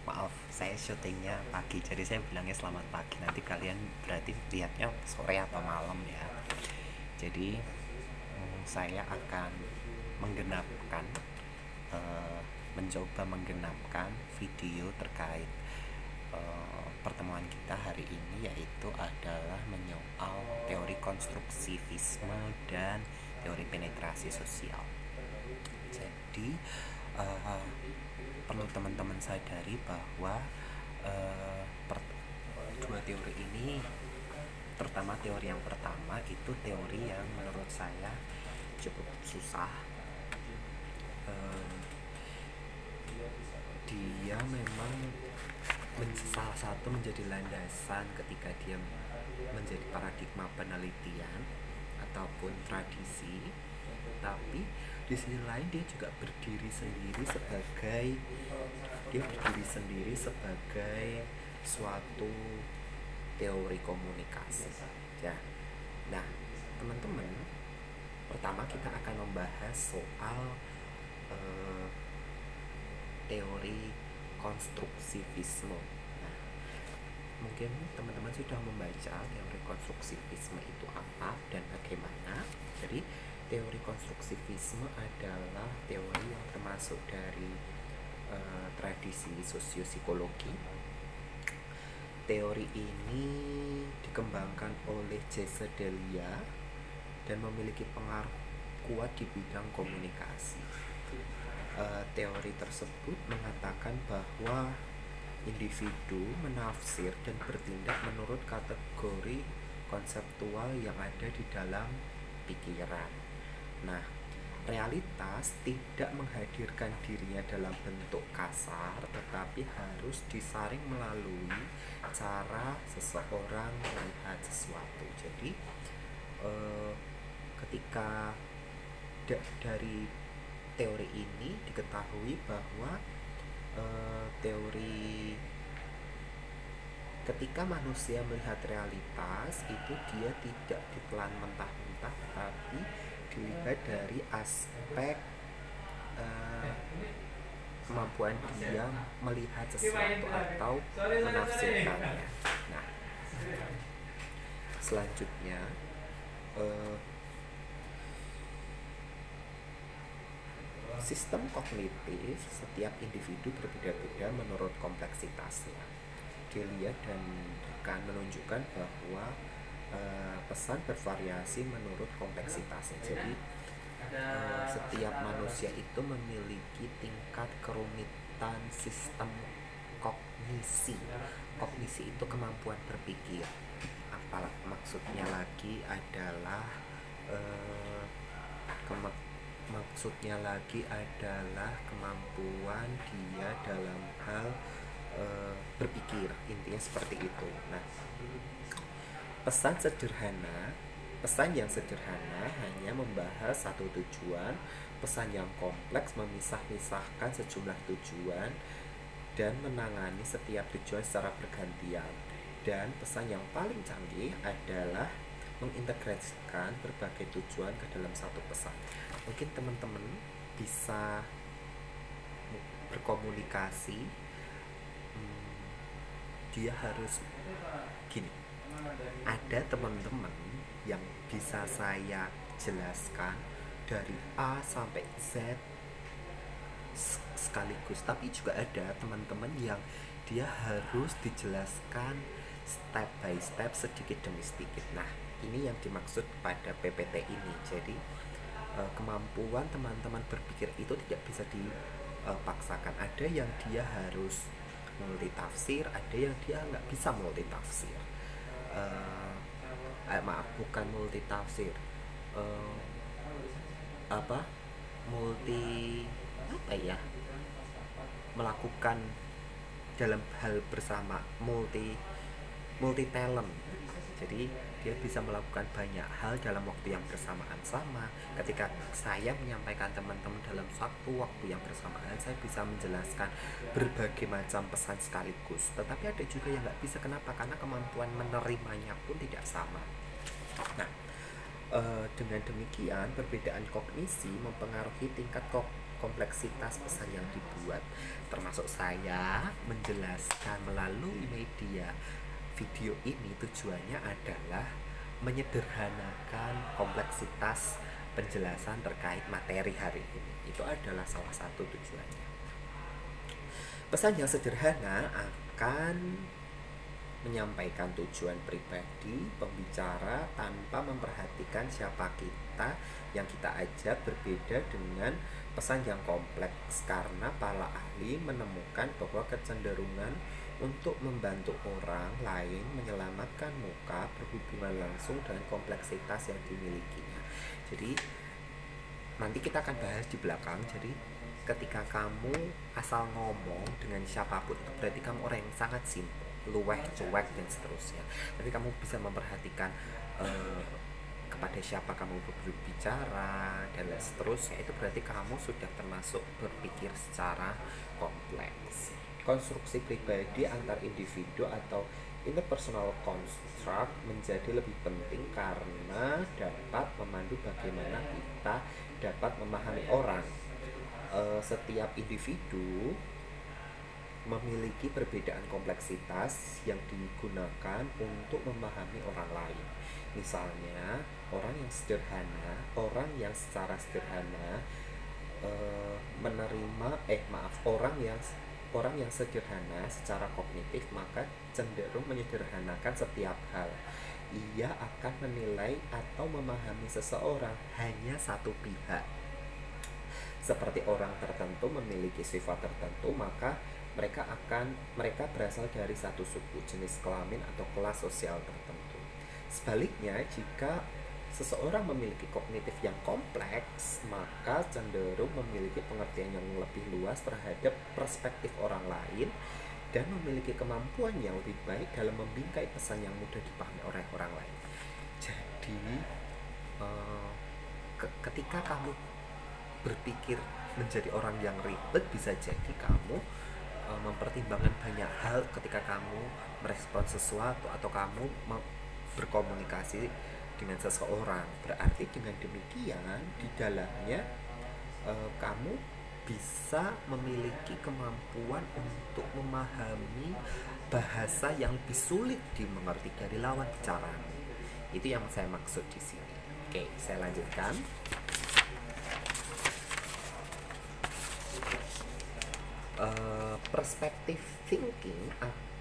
Maaf, saya syutingnya pagi, jadi saya bilangnya selamat pagi. Nanti kalian berarti lihatnya sore atau malam ya. Jadi saya akan menggenapkan, mencoba menggenapkan video terkait pertemuan kita hari ini, yaitu adalah menyoal teori konstruksivisme dan teori penetrasi sosial. Jadi perlu teman-teman sadari bahwa dua teori ini, terutama teori yang pertama itu teori yang menurut saya cukup susah. Dia memang salah satu menjadi landasan ketika dia menjadi paradigma penelitian ataupun tradisi, tapi di sisi lain dia juga berdiri sendiri sebagai suatu teori komunikasi ya. Nah teman-teman, pertama kita akan membahas soal teori konstruksivisme. Nah, mungkin teman-teman sudah membaca teori konstruksivisme itu apa dan bagaimana. Jadi teori konstruksivisme adalah teori yang termasuk dari tradisi sosiopsikologi. Teori ini dikembangkan oleh Jesse Delia dan memiliki pengaruh kuat di bidang komunikasi. Teori tersebut mengatakan bahwa individu menafsir dan bertindak menurut kategori konseptual yang ada di dalam pikiran. Nah, realitas tidak menghadirkan dirinya dalam bentuk kasar, tetapi harus disaring melalui cara seseorang melihat sesuatu. Jadi ketika dari teori ini diketahui bahwa ketika manusia melihat realitas itu dia tidak ditelan mentah-mentah, tapi dilihat dari aspek kemampuan dia melihat sesuatu atau menafsirkannya. Nah, selanjutnya sistem kognitif setiap individu berbeda-beda menurut kompleksitasnya. Dilihat dan rekan menunjukkan bahwa pesan bervariasi menurut kompleksitasnya. Jadi setiap manusia itu memiliki tingkat kerumitan sistem kognisi. Kognisi itu kemampuan berpikir. Apa maksudnya lagi adalah kemampuan dia dalam hal berpikir, intinya seperti itu. Nah, pesan yang sederhana hanya membahas satu tujuan, pesan yang kompleks memisah-misahkan sejumlah tujuan dan menangani setiap tujuan secara bergantian, dan pesan yang paling canggih adalah mengintegrasikan berbagai tujuan ke dalam satu pesan. Mungkin teman-teman bisa berkomunikasi, dia harus gini. Ada teman-teman yang bisa saya jelaskan dari A sampai Z sekaligus, tapi juga ada teman-teman yang dia harus dijelaskan step by step, sedikit demi sedikit. Nah, ini yang dimaksud pada PPT ini. Jadi kemampuan teman-teman berpikir itu tidak bisa dipaksakan. Ada yang dia harus multitafsir, ada yang dia nggak bisa multitafsir. Bukan multitafsir, melakukan dalam hal bersama, multi talent. Jadi dia bisa melakukan banyak hal dalam waktu yang bersamaan. Sama ketika saya menyampaikan teman-teman dalam satu waktu yang bersamaan, saya bisa menjelaskan berbagai macam pesan sekaligus. Tetapi ada juga yang nggak bisa. Kenapa? Karena kemampuan menerimanya pun tidak sama. Nah, dengan demikian perbedaan kognisi mempengaruhi tingkat kompleksitas pesan yang dibuat, termasuk saya menjelaskan melalui media video ini. Tujuannya adalah menyederhanakan kompleksitas penjelasan terkait materi hari ini. Itu adalah salah satu tujuannya. Pesan yang sederhana akan menyampaikan tujuan pribadi pembicara tanpa memperhatikan siapa kita yang kita ajak. Berbeda dengan pesan yang kompleks, karena para ahli menemukan bahwa kecenderungan untuk membantu orang lain menyelamatkan muka berhubungan langsung dengan kompleksitas yang dimilikinya. Jadi nanti kita akan bahas di belakang. Jadi ketika kamu asal ngomong dengan siapapun, itu berarti kamu orang yang sangat simpel, luweh, cuek, dan seterusnya. Tapi kamu bisa memperhatikan kepada siapa kamu berbicara dan seterusnya. Itu berarti kamu sudah termasuk berpikir secara kompleks. Konstruksi pribadi antar individu atau interpersonal construct menjadi lebih penting karena dapat memandu bagaimana kita dapat memahami orang. Setiap individu memiliki perbedaan kompleksitas yang digunakan untuk memahami orang lain. Misalnya, orang yang secara sederhana orang yang sederhana secara kognitif, maka cenderung menyederhanakan setiap hal. Ia akan menilai atau memahami seseorang hanya satu pihak. Seperti orang tertentu memiliki sifat tertentu, maka mereka berasal dari satu suku, jenis kelamin atau kelas sosial tertentu. Sebaliknya, jika seseorang memiliki kognitif yang kompleks, maka cenderung memiliki pengertian yang lebih luas terhadap perspektif orang lain dan memiliki kemampuan yang lebih baik dalam membingkai pesan yang mudah dipahami oleh orang lain. Jadi ketika kamu berpikir menjadi orang yang ribet, bisa jadi kamu mempertimbangkan banyak hal ketika kamu merespon sesuatu atau kamu berkomunikasi dengan seseorang. Berarti dengan demikian di dalamnya kamu bisa memiliki kemampuan untuk memahami bahasa yang lebih sulit dimengerti dari lawan bicara. Itu yang saya maksud di sini. Oke, saya lanjutkan. Perspective thinking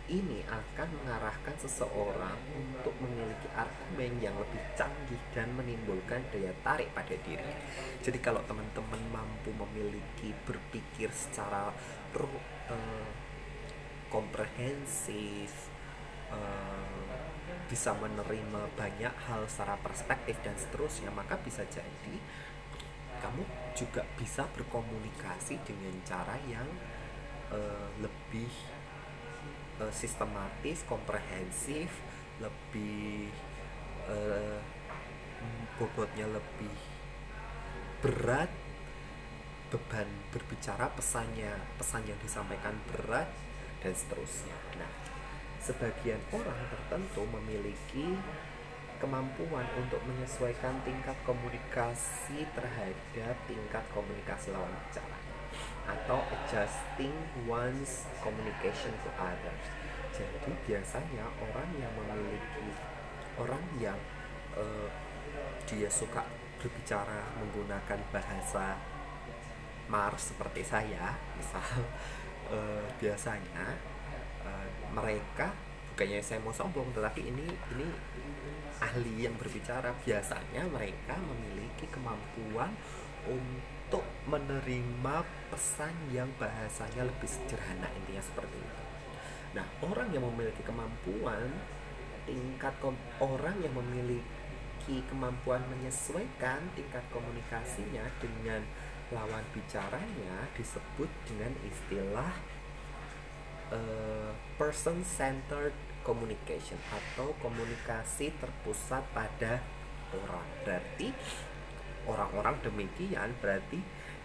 ini akan mengarahkan seseorang untuk memiliki argumen yang lebih canggih dan menimbulkan daya tarik pada diri. Jadi kalau teman-teman mampu memiliki berpikir secara komprehensif, bisa menerima banyak hal secara perspektif dan seterusnya, maka bisa jadi kamu juga bisa berkomunikasi dengan cara yang lebih sistematis, komprehensif, lebih bobotnya lebih berat, beban berbicara pesan yang disampaikan berat, dan seterusnya. Nah, sebagian orang tertentu memiliki kemampuan untuk menyesuaikan tingkat komunikasi terhadap tingkat komunikasi lawan bicara, atau adjusting one's communication to others. Jadi biasanya orang yang dia suka berbicara menggunakan bahasa Mars seperti saya, misal biasanya mereka, bukannya saya mau sombong, tetapi ini ahli yang berbicara, biasanya mereka memiliki kemampuan untuk menerima pesan yang bahasanya lebih sederhana, intinya seperti itu. Nah, orang yang memiliki kemampuan menyesuaikan tingkat komunikasinya dengan lawan bicaranya disebut dengan istilah person-centered communication atau komunikasi terpusat pada orang. Berarti orang-orang demikian berarti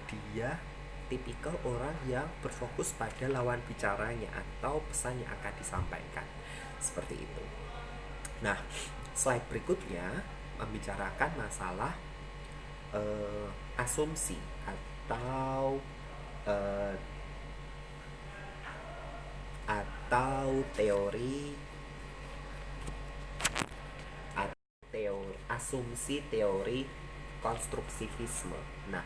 dia tipikal orang yang berfokus pada lawan bicaranya atau pesan yang akan disampaikan. Seperti itu. Nah, slide berikutnya membicarakan masalah asumsi eh, atau teori asumsi teori konstruksivisme. Nah,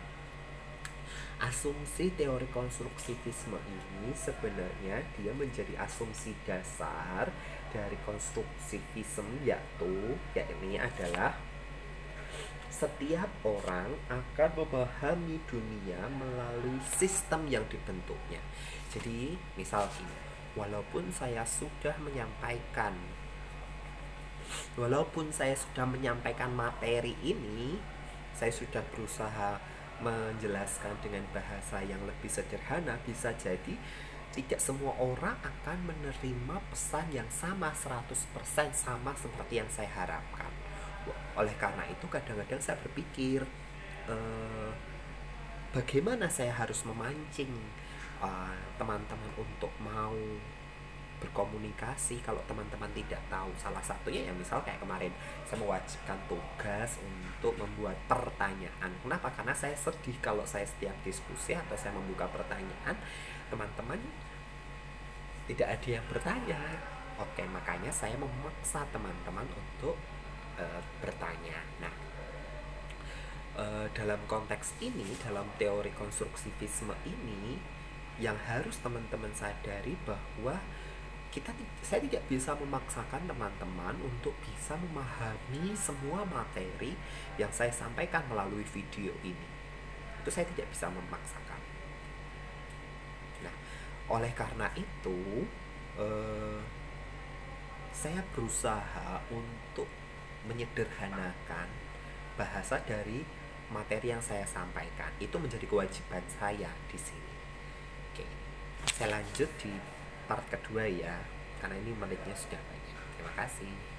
asumsi teori konstruksivisme ini sebenarnya dia menjadi asumsi dasar dari konstruksivisme, yakni adalah setiap orang akan memahami dunia melalui sistem yang dibentuknya. Jadi, misal ini, walaupun saya sudah menyampaikan materi ini, saya sudah berusaha menjelaskan dengan bahasa yang lebih sederhana, bisa jadi tidak semua orang akan menerima pesan yang sama 100% sama seperti yang saya harapkan. Oleh karena itu kadang-kadang saya berpikir, bagaimana saya harus memancing teman-teman untuk mau berkomunikasi kalau teman-teman tidak tahu. Salah satunya ya misal kayak kemarin saya mewajibkan tugas untuk membuat pertanyaan. Kenapa? Karena saya sedih kalau saya setiap diskusi atau saya membuka pertanyaan, teman-teman tidak ada yang bertanya. Oke, makanya saya memaksa teman-teman untuk bertanya. Nah, dalam konteks ini, dalam teori konstruksivisme ini, yang harus teman-teman sadari bahwa saya tidak bisa memaksakan teman-teman untuk bisa memahami semua materi yang saya sampaikan melalui video ini. Itu saya tidak bisa memaksakan. Nah, oleh karena itu saya berusaha untuk menyederhanakan bahasa dari materi yang saya sampaikan. Itu menjadi kewajiban saya di sini. Oke, saya lanjut di part kedua ya, karena ini menitnya sudah banyak. Terima kasih.